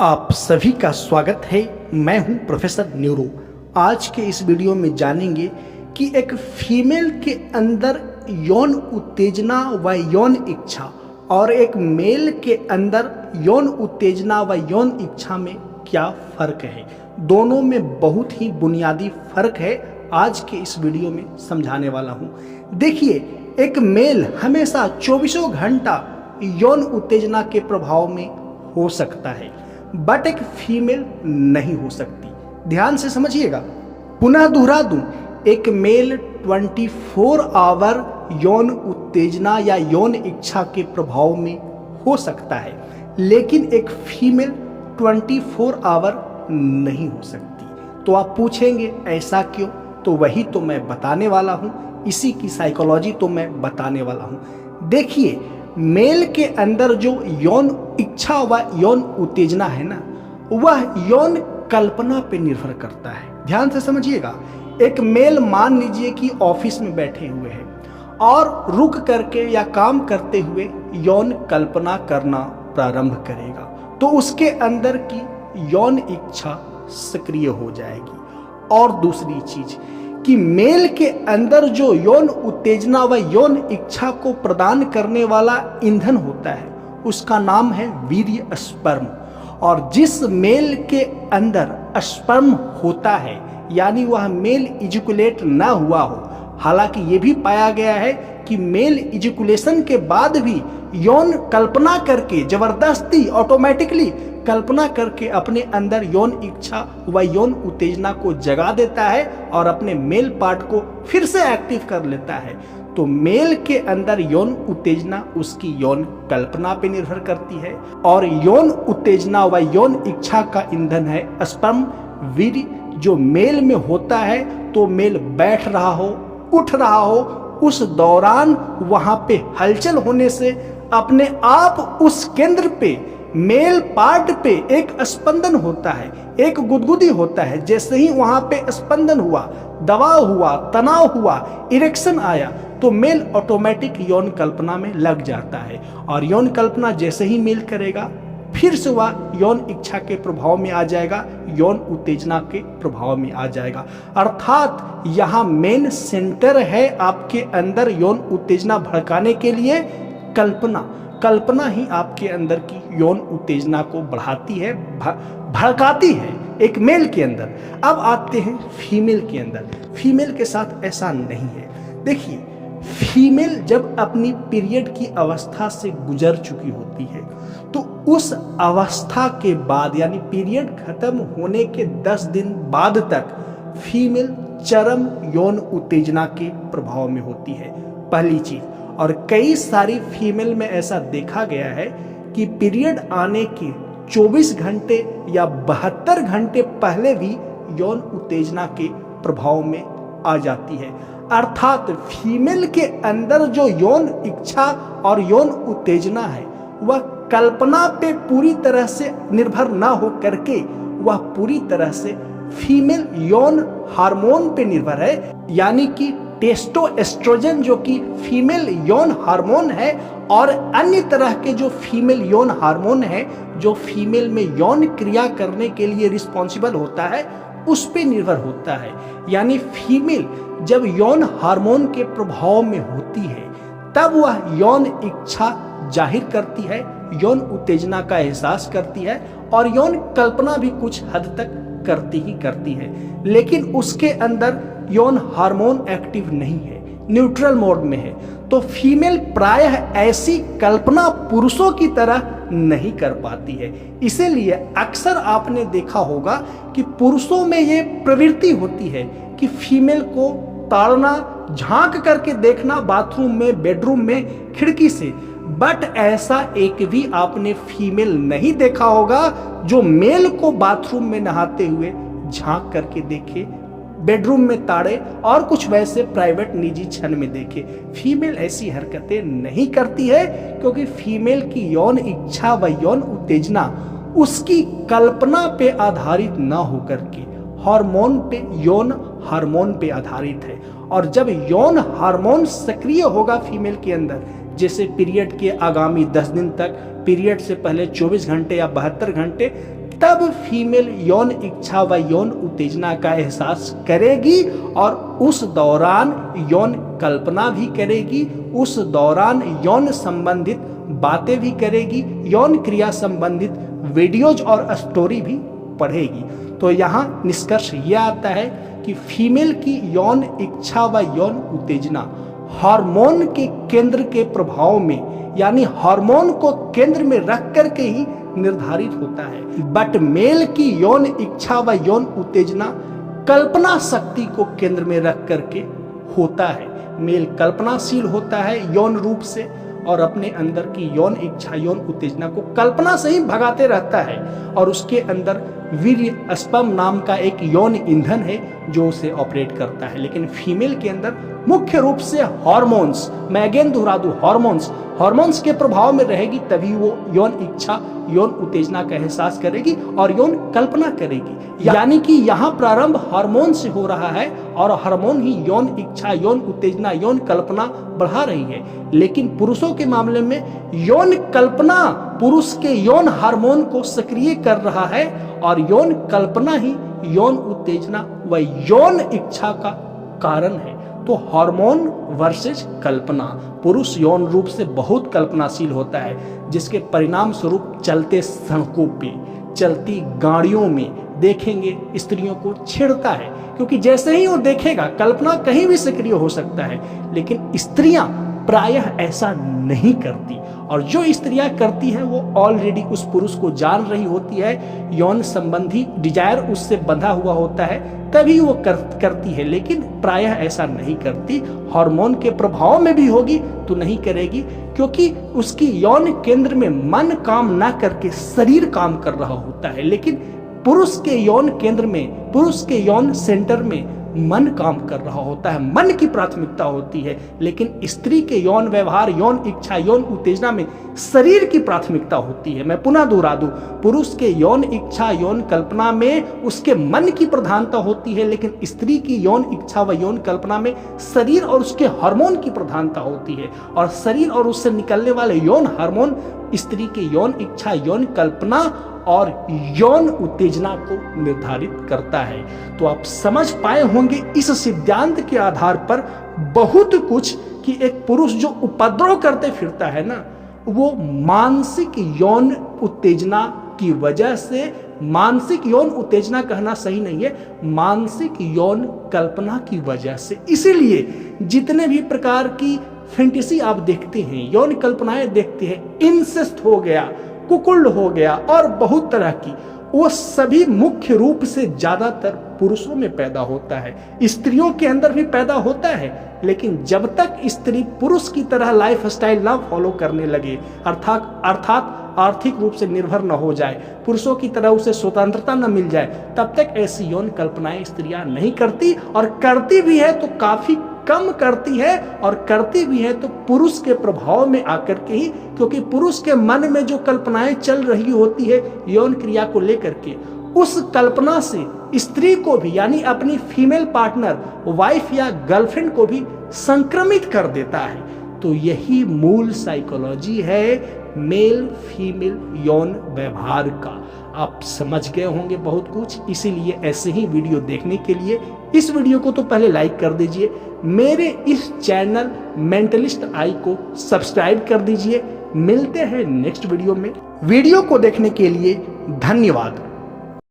आप सभी का स्वागत है। मैं हूं प्रोफेसर न्यूरो। आज के इस वीडियो में जानेंगे कि एक फीमेल के अंदर यौन उत्तेजना व यौन इच्छा और एक मेल के अंदर यौन उत्तेजना व यौन इच्छा में क्या फ़र्क है। दोनों में बहुत ही बुनियादी फ़र्क है। आज के इस वीडियो में समझाने वाला हूं। देखिए, एक मेल हमेशा 24 घंटा यौन उत्तेजना के प्रभाव में हो सकता है, बट एक फीमेल नहीं हो सकती। ध्यान से समझिएगा, पुनः दोहरा दूं, एक मेल 24 आवर यौन उत्तेजना या यौन इच्छा के प्रभाव में हो सकता है, लेकिन एक फीमेल 24 आवर नहीं हो सकती। तो आप पूछेंगे ऐसा क्यों? तो वही तो मैं बताने वाला हूं, इसी की साइकोलॉजी तो मैं बताने वाला हूं। देखिए, मेल के अंदर जो यौन इच्छा व यौन उत्तेजना है ना, वह यौन कल्पना पे निर्भर करता है। ध्यान से समझिएगा, एक मेल मान लीजिए कि ऑफिस में बैठे हुए हैं और रुक करके या काम करते हुए यौन कल्पना करना प्रारंभ करेगा, तो उसके अंदर की यौन इच्छा सक्रिय हो जाएगी। और दूसरी चीज कि मेल के अंदर जो यौन उत्तेजना व यौन इच्छा को प्रदान करने वाला ईंधन होता है, उसका नाम है वीर्य स्पर्म। और जिस मेल के अंदर स्पर्म होता है, यानी वह मेल इजैकुलेट ना हुआ हो, हालांकि ये भी पाया गया है कि मेल इजैकुलेशन के बाद भी यौन कल्पना करके, जबरदस्ती ऑटोमेटिकली कल्पना करके अपने अंदर यौन इच्छा व यौन उत्तेजना को जगा देता है और अपने मेल पार्ट को फिर से एक्टिव कर लेता है। तो मेल के अंदर यौन उत्तेजना उसकी यौन कल्पना पे निर्भर करती है, और यौन उत्तेजना व यौन इच्छा का ईंधन है स्पर्म, वीर्य। जो मेल में होता है, तो मेल बैठ रहा हो, उठ रहा हो, उस दौरान वहां पे हलचल होने से अपने आप उस केंद्र पे, मेल पार्ट पे एक स्पंदन होता है, एक गुदगुदी होता है। जैसे ही वहां पे स्पंदन हुआ, दबाव हुआ, तनाव हुआ, इरेक्शन आया, तो मेल ऑटोमेटिक यौन कल्पना में लग जाता है। और यौन कल्पना जैसे ही मेल करेगा, फिर से वह यौन इच्छा के प्रभाव में आ जाएगा, यौन उत्तेजना के प्रभाव में आ जाएगा। अर्थात यहाँ मेन सेंटर है आपके अंदर यौन उत्तेजना भड़काने के लिए कल्पना। कल्पना ही आपके अंदर की यौन उत्तेजना को बढ़ाती है, भड़काती है एक मेल के अंदर। अब आते हैं फीमेल के अंदर। फीमेल के साथ ऐसा नहीं है। देखिए, फीमेल जब अपनी पीरियड की अवस्था से गुजर चुकी होती है, तो उस अवस्था के बाद, यानी पीरियड खत्म होने के 10 दिन बाद तक फीमेल चरम यौन उत्तेजना के प्रभाव में होती है, पहली चीज। और कई सारी फीमेल में ऐसा देखा गया है कि पीरियड आने के 24 घंटे या 72 घंटे पहले भी यौन उत्तेजना के प्रभाव में आ जाती है। अर्थात फीमेल के अंदर जो यौन इच्छा और यौन उत्तेजना है, वह कल्पना पे पूरी तरह से निर्भर ना हो करके वह पूरी तरह से फीमेल यौन हार्मोन पे निर्भर है। यानी कि टेस्टोस्टेरोन जो कि फीमेल यौन हार्मोन है, और अन्य तरह के जो फीमेल यौन हार्मोन है, जो फीमेल में यौन क्रिया करने के लिए रिस्पॉन्सिबल होता है, उस पे निर्भर होता है। यानी फीमेल जब यौन हार्मोन के प्रभाव में होती है, तब वह यौन इच्छा जाहिर करती है, यौन उत्तेजना का एहसास करती है, और यौन कल्पना भी कुछ हद तक करती है। लेकिन उसके अंदर यौन हार्मोन एक्टिव नहीं है, न्यूट्रल मोड में है। तो फीमेल प्रायः ऐसी कल्पना पुरुषों की तरह नहीं कर पाती है। इसीलिए अक्सर आपने देखा होगा कि पुरुषों में ये प्रवृत्ति होती है कि फीमेल को ताड़ना, झांक करके देखना बाथरूम में, बेडरूम में, खिड़की से। बट ऐसा एक भी आपने फीमेल नहीं देखा होगा जो मेल को बाथरूम में नहाते हुए झांक करके देखे, बेडरूम में ताड़े और कुछ वैसे प्राइवेट निजी क्षण में देखे। फीमेल ऐसी हरकतें नहीं करती है, क्योंकि फीमेल की यौन इच्छा व यौन उत्तेजना उसकी कल्पना पे आधारित ना होकर के हार्मोन पे, यौन हार्मोन पे आधारित है। और जब यौन हार्मोन सक्रिय होगा फीमेल के अंदर, जैसे पीरियड के आगामी 10 दिन तक, पीरियड से पहले 24 घंटे या 72 घंटे, तब फीमेल यौन इच्छा व यौन उत्तेजना का एहसास करेगी और उस दौरान यौन कल्पना भी करेगी, उस दौरान यौन संबंधित बातें भी करेगी, यौन क्रिया संबंधित वीडियोज और स्टोरी भी पढ़ेगी। तो यहाँ निष्कर्ष यह आता है कि फीमेल की यौन इच्छा व यौन उत्तेजना हार्मोन के केंद्र के प्रभाव में, यानी हार्मोन को केंद्र में रख करके ही निर्धारित होता है। बट मेल की यौन इच्छा व यौन उत्तेजना कल्पना शक्ति को केंद्र में रख करके होता है। मेल कल्पनाशील होता है यौन रूप से और अपने अंदर की यौन इच्छा यौन उत्तेजना को कल्पना से ही भगाते रहता है और उसके अंदर वीर्य स्पर्म नाम का एक यौन ईंधन है जो उसे ऑपरेट करता है। लेकिन फीमेल के अंदर मुख्य रूप से हार्मोन्स, मैं अगेन दोहरा दूं, हार्मोन्स के प्रभाव में रहेगी, तभी वो यौन इच्छा यौन उत्तेजना का एहसास करेगी और यौन कल्पना करेगी। यानी कि यहाँ प्रारंभ हार्मोन से हो रहा है और हार्मोन ही यौन इच्छा यौन उत्तेजना यौन कल्पना बढ़ा रही है। लेकिन पुरुषों के मामले में यौन कल्पना पुरुष के यौन हार्मोन को सक्रिय कर रहा है और यौन कल्पना ही यौन उत्तेजना व यौन इच्छा का कारण है। तो हार्मोन वर्सेस कल्पना, पुरुष यौन रूप से बहुत कल्पनाशील होता है, जिसके परिणाम स्वरूप चलते सड़कों पे, चलती गाड़ियों में देखेंगे स्त्रियों को छेड़ता है, क्योंकि जैसे ही वो देखेगा कल्पना कहीं भी सक्रिय हो सकता है। लेकिन स्त्रियां प्रायः ऐसा नहीं करती और जो स्त्रियां करती है वो ऑलरेडी उस पुरुष को जान रही होती है, यौन संबंधी डिजायर उससे बंधा हुआ होता है, तभी वो करती है। लेकिन प्रायः ऐसा नहीं करती। हार्मोन के प्रभाव में भी होगी तो नहीं करेगी, क्योंकि उसकी यौन केंद्र में मन काम ना करके शरीर काम कर रहा होता है। लेकिन पुरुष के यौन केंद्र में, पुरुष के यौन सेंटर में मन काम कर रहा होता है, मन की प्राथमिकता होती है। लेकिन स्त्री के यौन व्यवहार यौन इच्छा यौन उत्तेजना में शरीर की प्राथमिकता होती है। मैं पुनः दोहरा दूं, पुरुष के यौन इच्छा यौन कल्पना में उसके मन की प्रधानता होती है, लेकिन स्त्री की यौन इच्छा व यौन कल्पना में शरीर और उसके हार्मोन की प्रधानता होती है। और शरीर और उससे निकलने वाले यौन हार्मोन स्त्री की यौन इच्छा यौन कल्पना और यौन उत्तेजना को निर्धारित करता है। तो आप समझ पाए होंगे इस सिद्धांत के आधार पर बहुत कुछ कि एक पुरुष जो उपद्रव करते फिरता है ना, वो मानसिक यौन उत्तेजना की वजह से, मानसिक यौन उत्तेजना कहना सही नहीं है, मानसिक यौन कल्पना की वजह से। इसीलिए जितने भी प्रकार की फैंटेसी आप देखते हैं, यौन कल्पनाएं देखते हैं, इंसेस्ट हो गया, कुकुल्ड हो गया और बहुत तरह की, वो सभी मुख्य रूप से ज्यादातर पुरुषों में पैदा होता है। स्त्रियों के अंदर भी पैदा होता है, लेकिन जब तक स्त्री पुरुष की तरह लाइफ स्टाइल ना फॉलो करने लगे, अर्थात आर्थिक रूप से निर्भर न हो जाए, पुरुषों की तरह उसे स्वतंत्रता न मिल जाए, तब तक ऐसी यौन कल्पनाएं स्त्रियां नहीं करती। और करती भी है तो काफी कम करती है, और करती भी है तो पुरुष के प्रभाव में आकर के ही, क्योंकि पुरुष के मन में जो कल्पनाएं चल रही होती है यौन क्रिया को लेकर के, उस कल्पना से स्त्री को भी, यानी अपनी फीमेल पार्टनर वाइफ या गर्लफ्रेंड को भी संक्रमित कर देता है। तो यही मूल साइकोलॉजी है मेल फीमेल यौन व्यवहार का। आप समझ गए होंगे बहुत कुछ। इसीलिए ऐसे ही वीडियो देखने के लिए इस वीडियो को तो पहले लाइक कर दीजिए, मेरे इस चैनल मेंटलिस्ट आई को सब्सक्राइब कर दीजिए। मिलते हैं नेक्स्ट वीडियो में। वीडियो को देखने के लिए धन्यवाद।